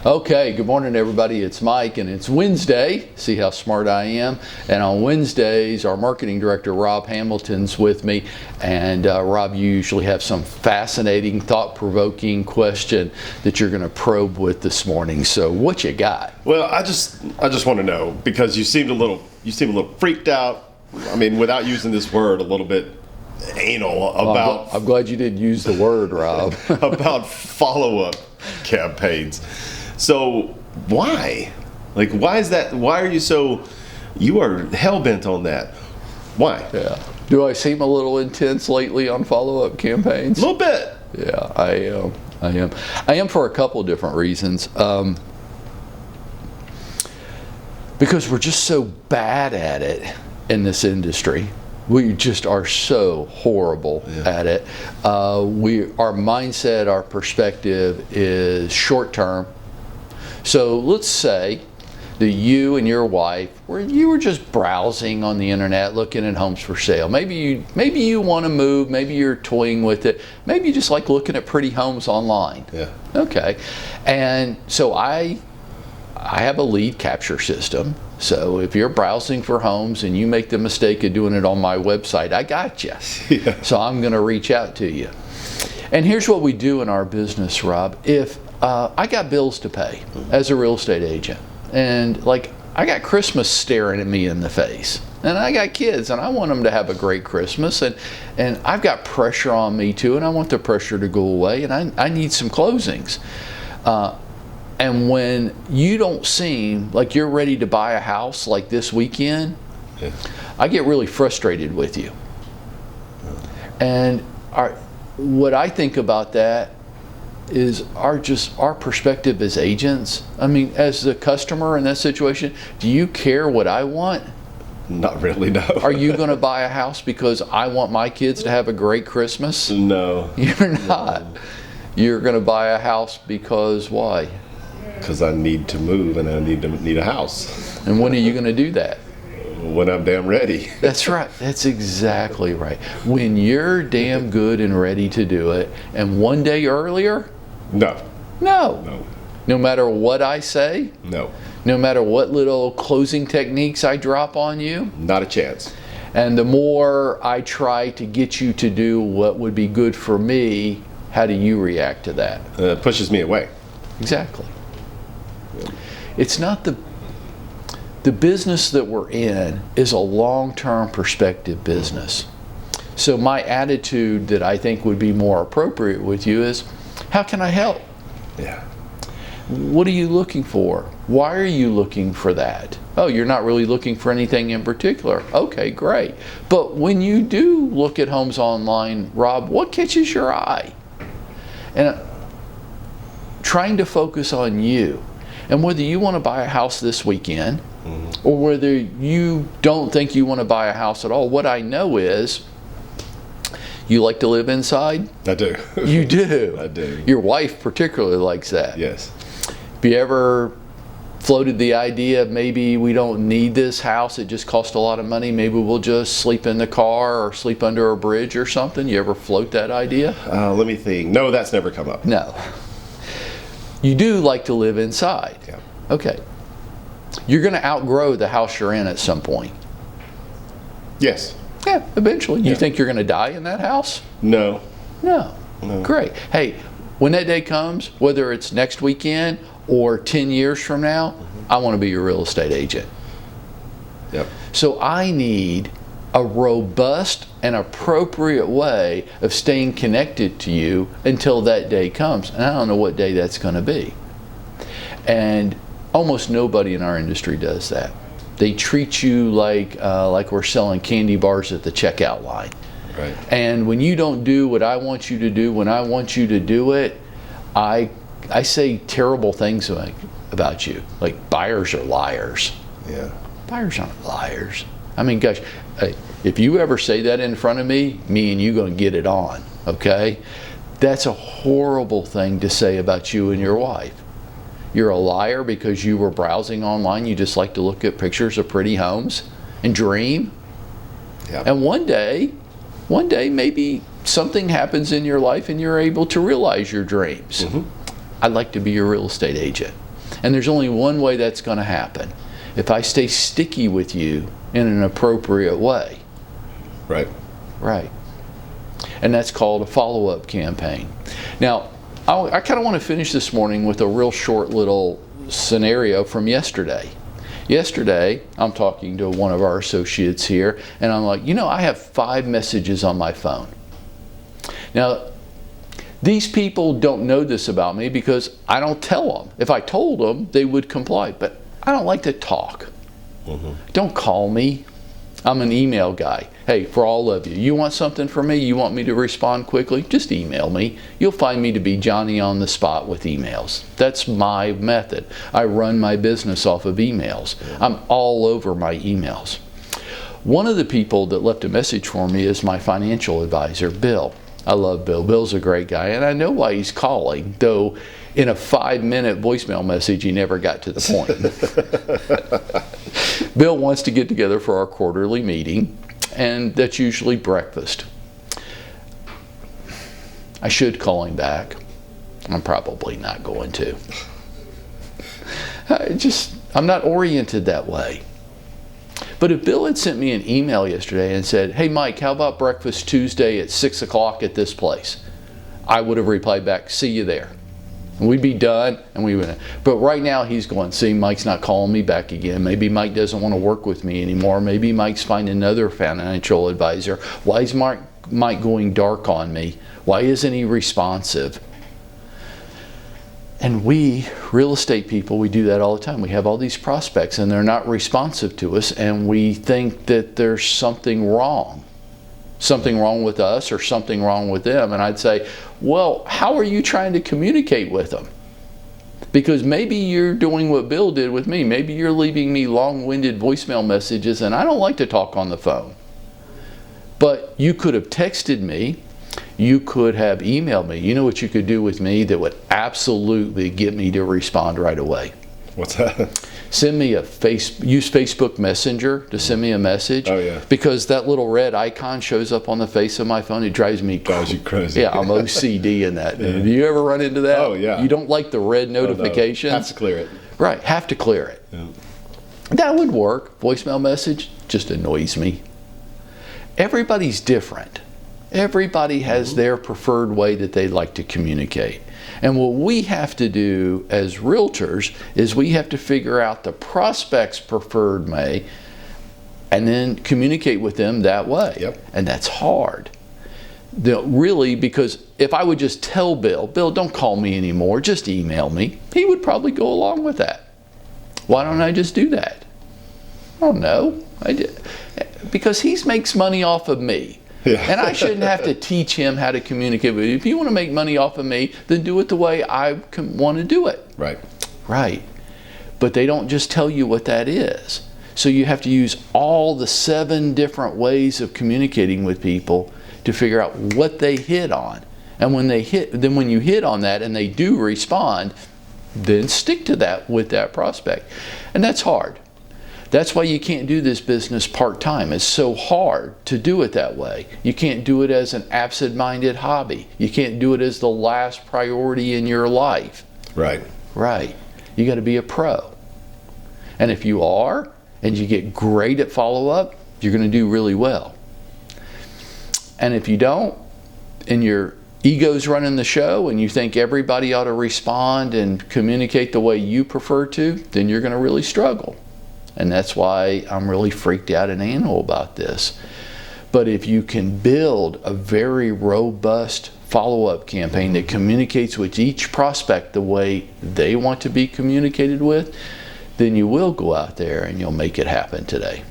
Okay, good morning everybody. It's Mike and it's Wednesday. See how smart I am? And on Wednesdays, our marketing director, Rob Hamilton's with me. And Rob, you usually have some fascinating, thought-provoking question that you're going to probe with this morning. So what you got? Well, I just want to know, because you seem a little freaked out. I mean, without using this word, a little bit anal about. I'm glad you didn't use the word, Rob. About follow-up campaigns. So why? Like, why is that? Why are you so? You are hell-bent on that. Why? Yeah. Do I seem a little intense lately on follow-up campaigns? A little bit. Yeah, I am. I am for a couple different reasons. Because we're just so bad at it in this industry. We just are so horrible at it. Our mindset, our perspective is short-term. So let's say that you and your wife, you were just browsing on the internet, looking at homes for sale. Maybe you want to move. Maybe you're toying with it. Maybe you just like looking at pretty homes online. Yeah. Okay. And so I have a lead capture system. So if you're browsing for homes and you make the mistake of doing it on my website, I got you. Yeah. So I'm going to reach out to you. And here's what we do in our business, Rob. If I got bills to pay as a real estate agent, and like I got Christmas staring at me in the face, and I got kids and I want them to have a great Christmas, and I've got pressure on me too, and I want the pressure to go away, and I need some closings. And when you don't seem like you're ready to buy a house like this weekend, I get really frustrated with you. And what I think about that is our perspective as agents. I mean, as the customer in that situation, do you care what I want? Not really, no. Are you going to buy a house because I want my kids to have a great Christmas? No. You're not. No. You're going to buy a house because why? Because I need to move and I need a house. And when are you going to do that? When I'm damn ready. That's right. That's exactly right. When you're damn good and ready to do it, and one day earlier? No. No matter what I say? No. No matter what little closing techniques I drop on you? Not a chance. And the more I try to get you to do what would be good for me, how do you react to that? It pushes me away. Exactly. It's not the business that we're in is a long-term perspective business. So my attitude that I think would be more appropriate with you is, how can I help? Yeah. What are you looking for? Why are you looking for that? Oh, you're not really looking for anything in particular. Okay, great. But when you do look at homes online, Rob, what catches your eye? And trying to focus on you. And whether you want to buy a house this weekend, or whether you don't think you want to buy a house at all, what I know is you like to live inside. I do. You do. I do. Your wife particularly likes that. Yes. Have you ever floated the idea of maybe we don't need this house, it just costs a lot of money, maybe we'll just sleep in the car or sleep under a bridge or something? You ever float that idea? Let me think. No, that's never come up. No. You do like to live inside. Yeah. Okay. You're going to outgrow the house you're in at some point. Yes. Yeah, eventually. Yeah. You think you're going to die in that house? No. No. Great. Hey, when that day comes, whether it's next weekend or 10 years from now, I want to be your real estate agent. Yep. So I need a robust and appropriate way of staying connected to you until that day comes. And I don't know what day that's going to be. And almost nobody in our industry does that. They treat you like we're selling candy bars at the checkout line. Right. And when you don't do what I want you to do, when I want you to do it, I say terrible things about you. Like, buyers are liars. Yeah. Buyers aren't liars. I mean, gosh, if you ever say that in front of me and you going to get it on, okay? That's a horrible thing to say about you and your wife. You're a liar because you were browsing online. You just like to look at pictures of pretty homes and dream. Yeah. And one day maybe something happens in your life and you're able to realize your dreams. I'd like to be your real estate agent. And there's only one way that's going to happen. If I stay sticky with you in an appropriate way. Right. Right. And that's called a follow-up campaign. Now, I kind of want to finish this morning with a real short little scenario from yesterday. Yesterday, I'm talking to one of our associates here, and I'm like, I have 5 messages on my phone. Now, these people don't know this about me because I don't tell them. If I told them, they would comply, but I don't like to talk. Don't call me. I'm an email guy. Hey, for all of you, you want something from me? You want me to respond quickly? Just email me. You'll find me to be Johnny on the spot with emails. That's my method. I run my business off of emails. I'm all over my emails. One of the people that left a message for me is my financial advisor, Bill. I love Bill. Bill's a great guy, and I know why he's calling, though in a 5-minute voicemail message, he never got to the point. Bill wants to get together for our quarterly meeting, and that's usually breakfast. I should call him back. I'm probably not going to. I'm not oriented that way. But if Bill had sent me an email yesterday and said, hey Mike, how about breakfast Tuesday at 6 o'clock at this place? I would have replied back, see you there. And we'd be done, and we would. But right now he's going, see, Mike's not calling me back again. Maybe Mike doesn't want to work with me anymore. Maybe Mike's finding another financial advisor. Why is Mike going dark on me? Why isn't he responsive? And we, real estate people, we do that all the time. We have all these prospects and they're not responsive to us, and we think that there's something wrong. Something wrong with us or something wrong with them. And I'd say, well, how are you trying to communicate with them? Because maybe you're doing what Bill did with me. Maybe you're leaving me long-winded voicemail messages, and I don't like to talk on the phone. But you could have texted me. You could have emailed me. You know what you could do with me that would absolutely get me to respond right away? What's that? Send me use Facebook Messenger to send me a message. Oh, yeah. Because that little red icon shows up on the face of my phone. It drives me crazy. Yeah, I'm OCD in that. Yeah. Do you ever run into that? Oh, yeah. You don't like the red notifications? Oh, no. Have to clear it. Right, have to clear it. Yeah. That would work. Voicemail message just annoys me. Everybody's different. Everybody has their preferred way that they like to communicate. And what we have to do as realtors is we have to figure out the prospect's preferred way and then communicate with them that way. Yep. And that's hard. Really, because if I would just tell Bill, don't call me anymore, just email me, he would probably go along with that. Why don't I just do that? I don't know. Because he makes money off of me. Yeah. And I shouldn't have to teach him how to communicate with you. If you want to make money off of me, then do it the way I want to do it. Right. Right. But they don't just tell you what that is. So you have to use all the 7 different ways of communicating with people to figure out what they hit on. And when you hit on that and they do respond, then stick to that with that prospect. And that's hard. That's why you can't do this business part-time. It's so hard to do it that way. You can't do it as an absent-minded hobby. You can't do it as the last priority in your life. Right. Right. You got to be a pro. And if you are, and you get great at follow-up, you're going to do really well. And if you don't, and your ego's running the show, and you think everybody ought to respond and communicate the way you prefer to, then you're going to really struggle. And that's why I'm really freaked out and anal about this. But if you can build a very robust follow-up campaign that communicates with each prospect the way they want to be communicated with, then you will go out there and you'll make it happen today.